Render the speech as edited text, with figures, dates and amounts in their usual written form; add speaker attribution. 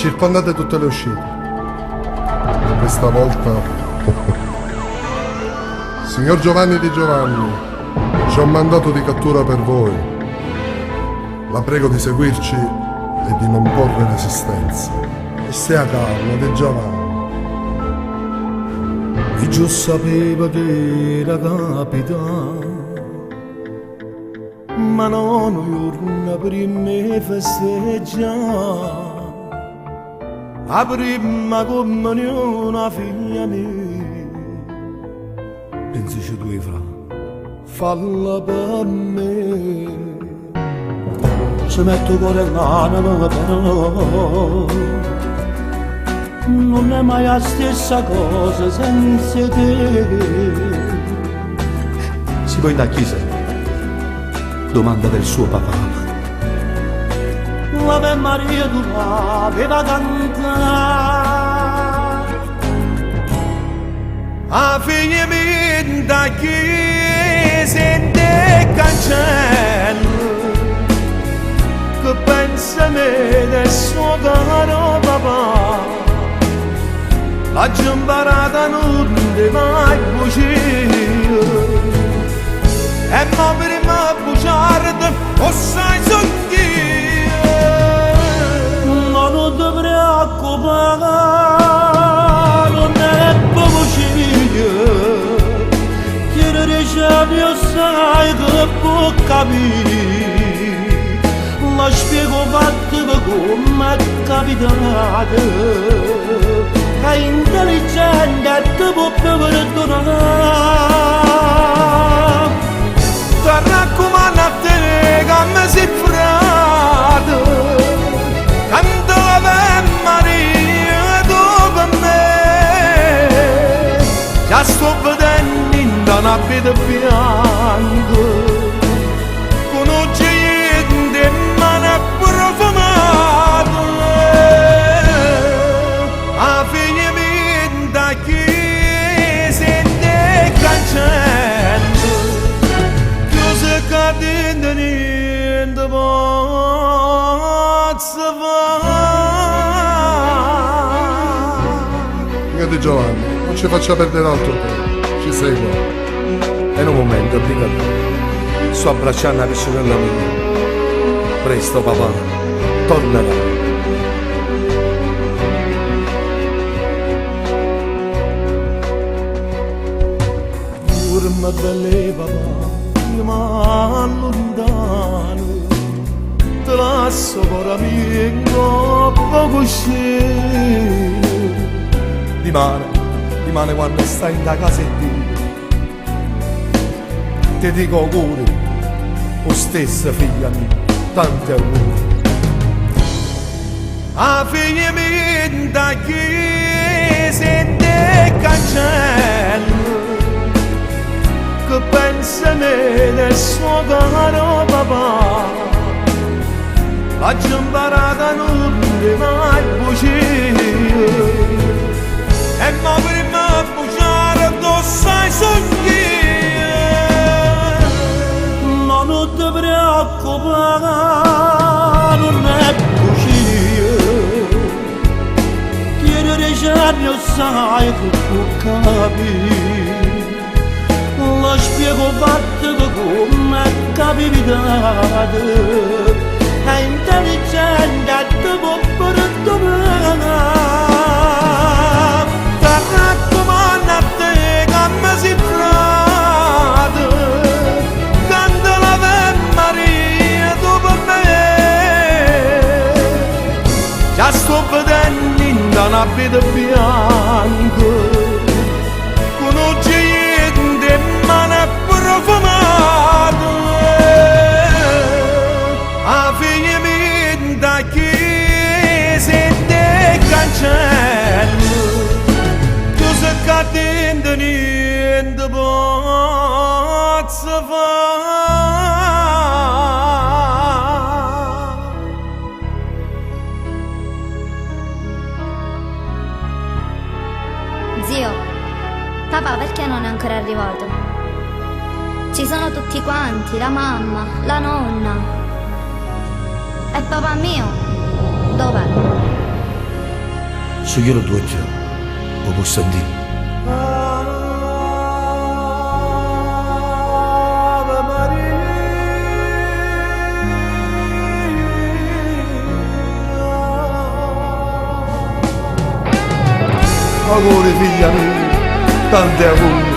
Speaker 1: circondate tutte le uscite. Questa volta, signor Giovanni Di Giovanni, c'è un mandato di cattura per voi. La prego di seguirci e di non porre resistenza. E stia calmo, Di Giovanni.
Speaker 2: E già sapeva che era capitato, ma non giorno prima di festeggiare la prima comunione a figlia mia. Pensaci tu, fra, falla per me. Se metto cuore l'anima però non è mai la stessa cosa senza te. Si può andare a chiesa? Domanda del suo papà. L'Ave Maria tu l'aveva cantata, a figlia mia da chiesa e te cancello, che pensa me del suo caro papà. La giambarata non ti mai bucire, e ma prima buciarti o sai sognare. Non ti preoccupare, non è bucire, chiedere io sai che può capire. La spiego fatto come è capitato, che intelligente ti può perdonare. Ti raccomando a te che mi sei frate, canta l'Ave Maria tu per me. Già sto vedendo in una vita bianca, conosci niente ma ne è profumato. A figlia mia da chiesa e te cancello, chiuso cadendo niente posso fare.
Speaker 1: Signor Di Giovanni, non ci faccia perdere altro tempo, ci segua.
Speaker 2: È un momento, obbligato. Sto abbracciando la sorella mia. Presto papà, tornerà. Urma belle papà, ma lontano, te lascio per amico poco uscire. Rimane quando stai in da casa e ti dico auguri, o stessa figlia mia, tanti auguri. A figlia mia da chiesa e te cancello, che pensa me del suo caro papà. La giambarata non ti mai bucire, e ma prima buciare tu sai sognare. Non ti preoccupare, non è bugie, chiedere giorni sai che può capire. La spiego fatto come è capitato, è intelligente ti può perdonare. Ti raccomando a te che mi sei frate, canta l'Ave Maria tu per me. Già sto vedendo in una vita bianca, conosci niente ma ne è profumato. A figlia mia da chiesa e te cancello, chiuso cadendo niente posso fare.
Speaker 3: Zio, papà perché non è ancora arrivato? Ci sono tutti quanti, la mamma, la nonna. E papà mio, dov'è?
Speaker 2: Se io lo due lo posso dire.
Speaker 4: Auguri figlia mia, tanti auguri.